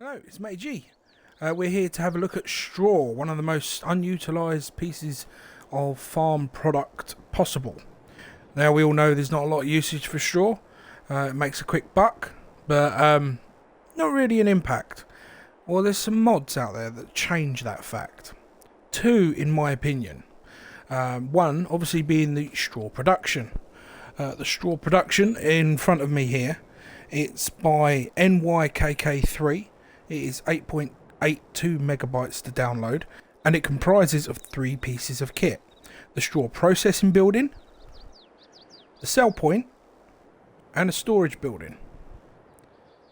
Hello, it's Matey G. We're here to have a look at straw, one of the most unutilised pieces of farm product possible. Now we all know there's not a lot of usage for straw. It makes a quick buck, but not really an impact. Well, there's some mods out there that change that fact. Two, in my opinion. One, obviously, being the straw production. The straw production in front of me here, it's by NYKK3. It is 8.82 megabytes to download, and it comprises of 3 pieces of kit: the straw processing building, the sell point, and a storage building.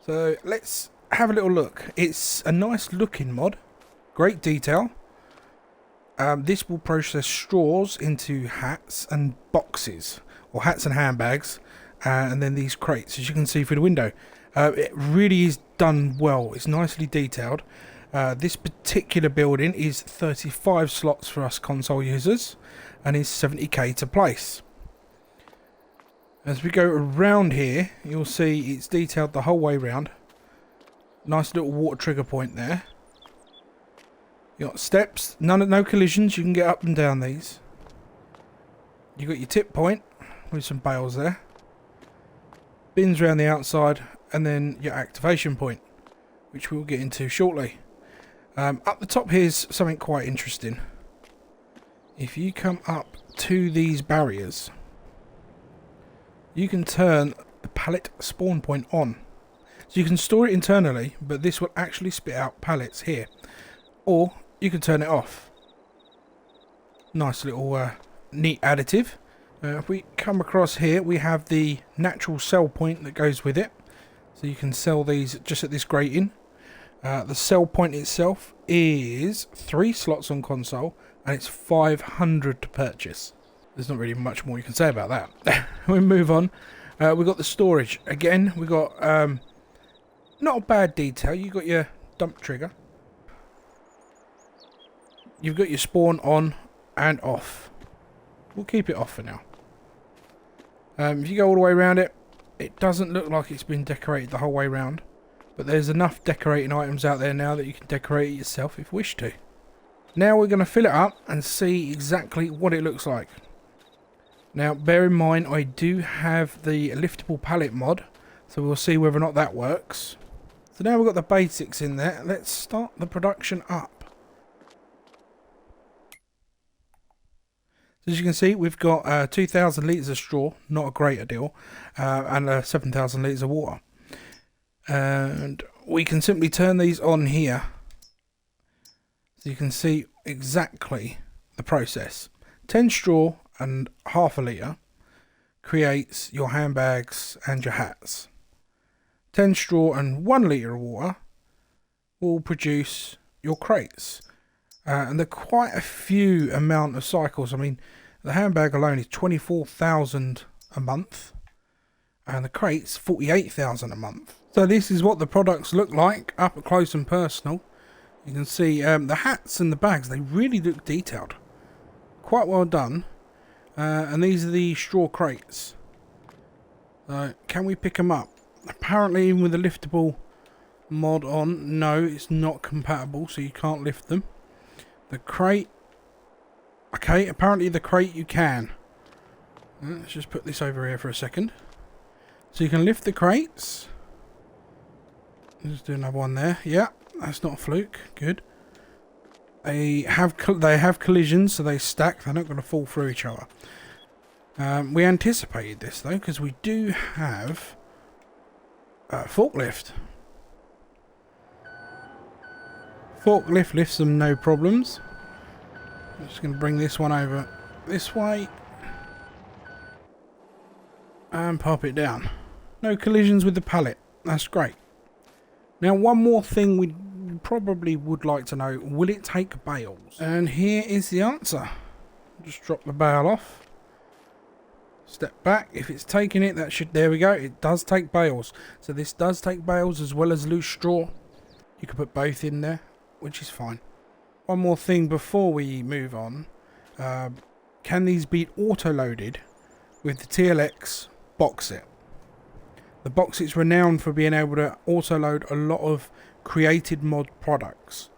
So let's have a little look. It's a nice looking mod, great detail. This will process straws into hats and boxes, or hats and handbags, and then these crates, as you can see through the window. It really is done well. It's nicely detailed. This particular building is 35 slots for us console users and is 70k to place. As we go around here, you'll see it's detailed the whole way around. Nice little water trigger point there. You got steps, no collisions. You can get up and down these. You got your tip point with some bales there. Bins around the outside, and then your activation point, which we'll get into shortly. Up the top here's something quite interesting. If you come up to these barriers, you can turn the pallet spawn point on. So you can store it internally, but this will actually spit out pallets here. Or you can turn it off. Nice little neat additive. If we come across here, we have the natural sell point that goes with it. So you can sell these just at this grating. The sell point itself is 3 slots on console, and it's 500 to purchase. There's not really much more you can say about that. We move on. We've got the storage. Again, we've got not a bad detail. You've got your dump trigger. You've got your spawn on and off. We'll keep it off for now. If you go all the way around it, it doesn't look like it's been decorated the whole way round, but there's enough decorating items out there now that you can decorate it yourself if you wish to. Now we're going to fill it up and see exactly what it looks like. Now bear in mind, I do have the liftable pallet mod, so we'll see whether or not that works. So now we've got the basics in there. Let's start the production up. As you can see, we've got 2,000 litres of straw, not a great deal, and 7,000 litres of water. And we can simply turn these on here, so you can see exactly the process. 10 straw and half a litre creates your handbags and your hats. 10 straw and 1 litre of water will produce your crates. And there are quite a few amount of cycles. I mean, the handbag alone is 24,000 a month, and the crates 48,000 a month. So this is what the products look like up close and personal. You can see the hats and the bags, they really look detailed. Quite well done. And these are the straw crates. Can we pick them up? Apparently, even with the liftable mod on, no, it's not compatible, so you can't lift them. The crate, okay, apparently the crate you can. Let's just put this over here for a second. So you can lift the crates. Let's do another one there. Yeah, that's not a fluke. Good. They have collisions, so they stack. They're not going to fall through each other. We anticipated this though, because we do have a forklift. Forklift lifts them no problems. I'm just going to bring this one over this way and pop it down. No collisions with the pallet. That's great. Now, one more thing we probably would like to know: will it take bales? And here is the answer. Just drop the bale off. Step back. If it's taking it, that should. There we go. It does take bales. So this does take bales as well as loose straw. You can put both in there, which is fine. One more thing before we move on. Can these be auto-loaded with the TLX box set? The box is renowned for being able to auto-load a lot of created mod products.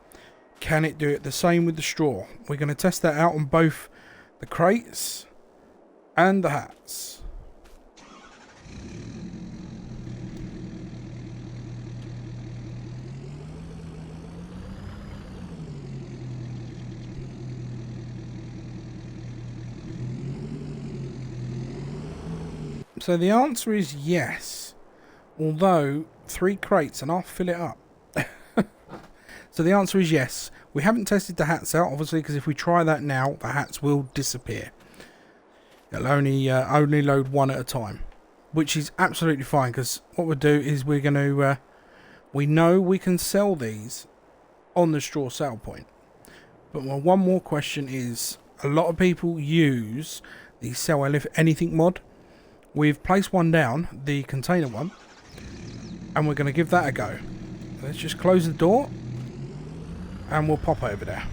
Can it do it the same with the straw? We're going to test that out on both the crates and the hats. So the answer is yes, although 3 crates and I'll fill it up. So the answer is yes. We haven't tested the hats out, obviously, because if we try that now, the hats will disappear. It'll only load 1 at a time, which is absolutely fine, because what we'll do is we're going to, we know we can sell these on the straw sale point. But my one more question is, a lot of people use the sell anything mod. We've placed one down, the container one, and we're going to give that a go. Let's just close the door and we'll pop over there.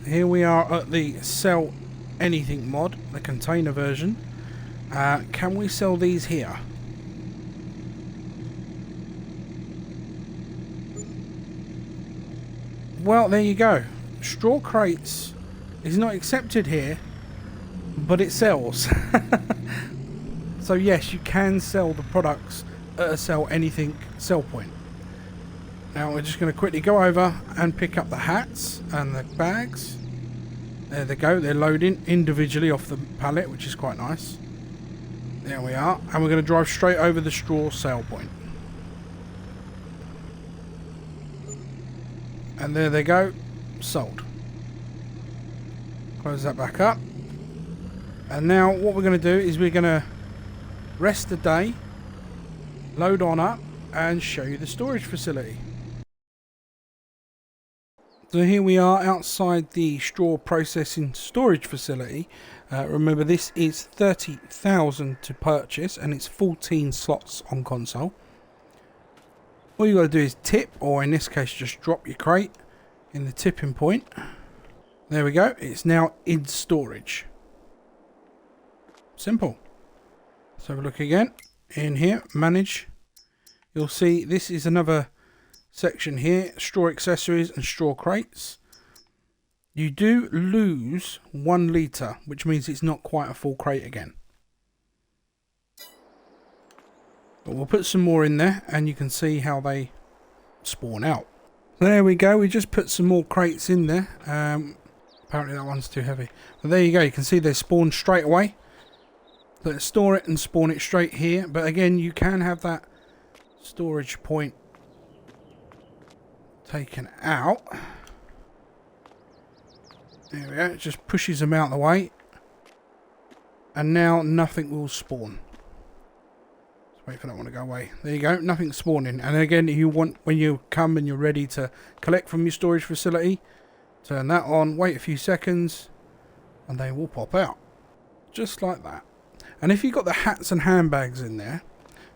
Here we are at the sell anything mod, the container version. Can we sell these here? Well, there you go. Straw crates is not accepted here, but it sells. So yes, you can sell the products at a sell anything sell point. Now we're just going to quickly go over and pick up the hats and the bags. There they go, they're loading individually off the pallet, which is quite nice. There we are, and we're going to drive straight over the straw sale point. And there they go, sold. Close that back up. And now what we're going to do is we're going to rest the day, load on up, and show you the storage facility. So here we are outside the straw processing storage facility. Remember, this is 30,000 to purchase, and it's 14 slots on console. All you got to do is tip, or in this case just drop your crate in the tipping point. There we go, it's now in storage. Simple. Let's have a look again. In here, manage. You'll see this is another section here, straw accessories and straw crates. You do lose 1 litre, which means it's not quite a full crate again. But we'll put some more in there and you can see how they spawn out. There we go, we just put some more crates in there. Apparently that one's too heavy. But there you go, you can see they spawn straight away. Let's store it and spawn it straight here. But again, you can have that storage point taken out. There we go, it just pushes them out of the way. And now nothing will spawn. Let's wait for that one to go away. There you go, nothing's spawning. And again, you want, when you come and you're ready to collect from your storage facility, turn that on, wait a few seconds, and they will pop out. Just like that. And if you've got the hats and handbags in there,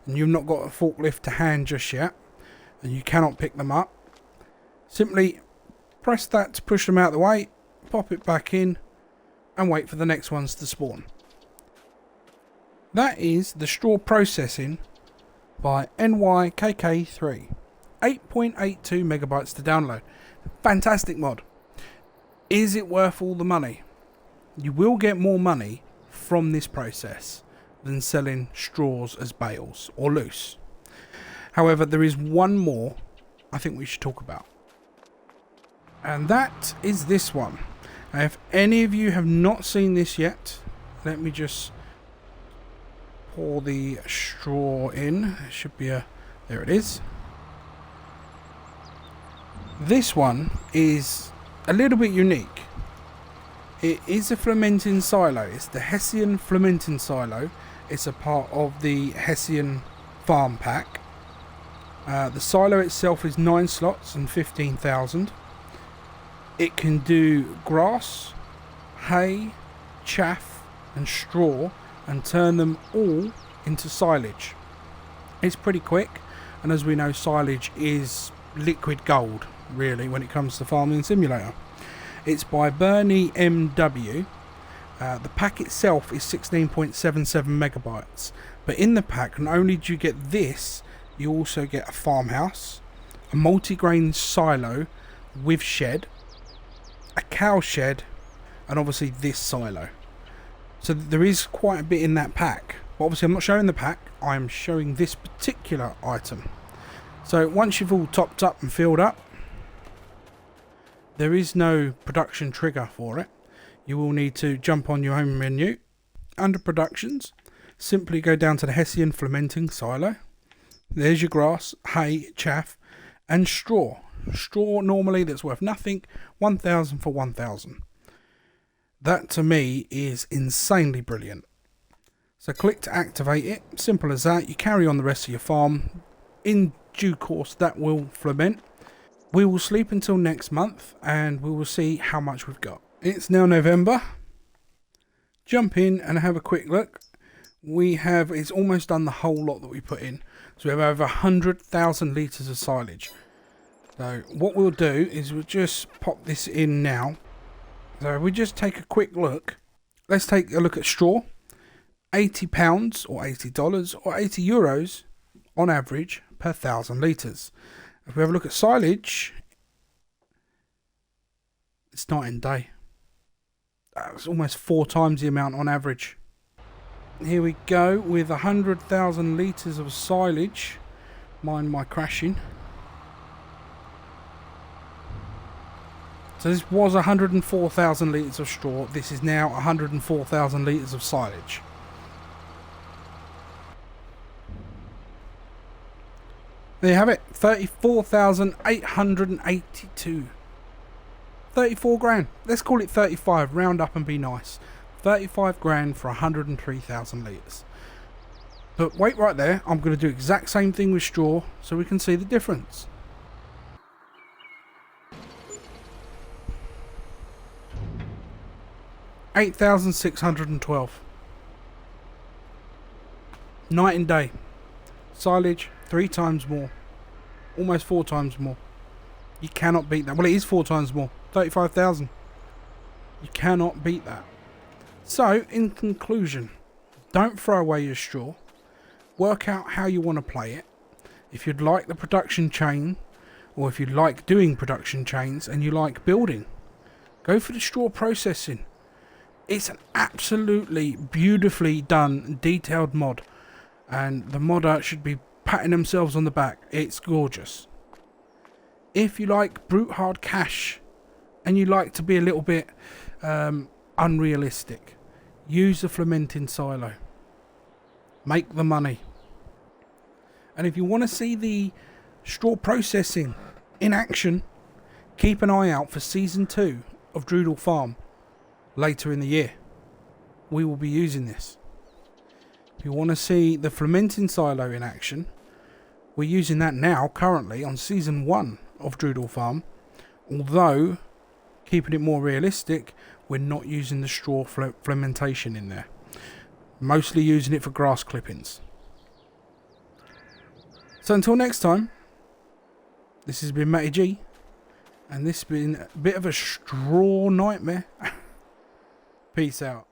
and you've not got a forklift to hand just yet, and you cannot pick them up, simply press that to push them out of the way, pop it back in, and wait for the next ones to spawn. That is the straw processing by NYKK3. 8.82 megabytes to download. Fantastic mod. Is it worth all the money? You will get more money from this process than selling straws as bales or loose. However, there is one more I think we should talk about, and that is this one. Now, if any of you have not seen this yet, let me just pour the straw in. It should be a, there it is. This one is a little bit unique. It is a fermenting silo. It's the Hessian fermenting silo. It's a part of the Hessian Farm pack. The silo itself is 9 slots and 15,000. It can do grass, hay, chaff and straw and turn them all into silage. It's pretty quick, and as we know, silage is liquid gold really when it comes to farming simulator. It's by Bernie MW. The pack itself is 16.77 megabytes, but in the pack not only do you get this, you also get a farmhouse, a multi-grain silo with shed, a cow shed, and obviously this silo. So there is quite a bit in that pack. But obviously I'm not showing the pack, I'm showing this particular item. So once you've all topped up and filled up, there is no production trigger for it. You will need to jump on your home menu, under productions, simply go down to the Hessian fermenting silo. There's your grass, hay, chaff and straw. Straw normally that's worth nothing, 1,000 for 1,000. That to me is insanely brilliant. So click to activate it, simple as that. You carry on the rest of your farm. In due course that will ferment. We will sleep until next month and we will see how much we've got. It's now November. Jump in and have a quick look. It's almost done the whole lot that we put in. So we have over 100,000 litres of silage. So what we'll do is we'll just pop this in now. So we just take a quick look. Let's take a look at straw. £80 or $80 or €80 on average per 1,000 litres. If we have a look at silage, it's night and day. It's almost 4 times the amount on average. Here we go with 100,000 litres of silage. Mind my crashing. So this was 104,000 litres of straw. This is now 104,000 litres of silage. There you have it, 34,882. 34 grand. Let's call it 35, round up and be nice. 35 grand for 103,000 litres. But wait right there, I'm going to do the exact same thing with straw so we can see the difference. $8,612. Night and day. Silage, 3 times more. Almost 4 times more. You cannot beat that. Well, it is 4 times more. 35,000. You cannot beat that. So, in conclusion, don't throw away your straw. Work out how you want to play it. If you'd like the production chain, or if you like doing production chains and you like building, go for the straw processing. It's an absolutely beautifully done, detailed mod. And the modder should be patting themselves on the back. It's gorgeous. If you like brute hard cash and you like to be a little bit unrealistic, use the fermenting silo. Make the money. And if you want to see the straw processing in action, keep an eye out for season 2 of Droodle Farm later in the year. We will be using this. If you want to see the fermenting silo in action, we're using that now currently on season 1 of Droodle Farm. Although, keeping it more realistic, we're not using the straw fermentation in there. Mostly using it for grass clippings. So until next time, this has been Matty G, and this has been a bit of a straw nightmare. Peace out.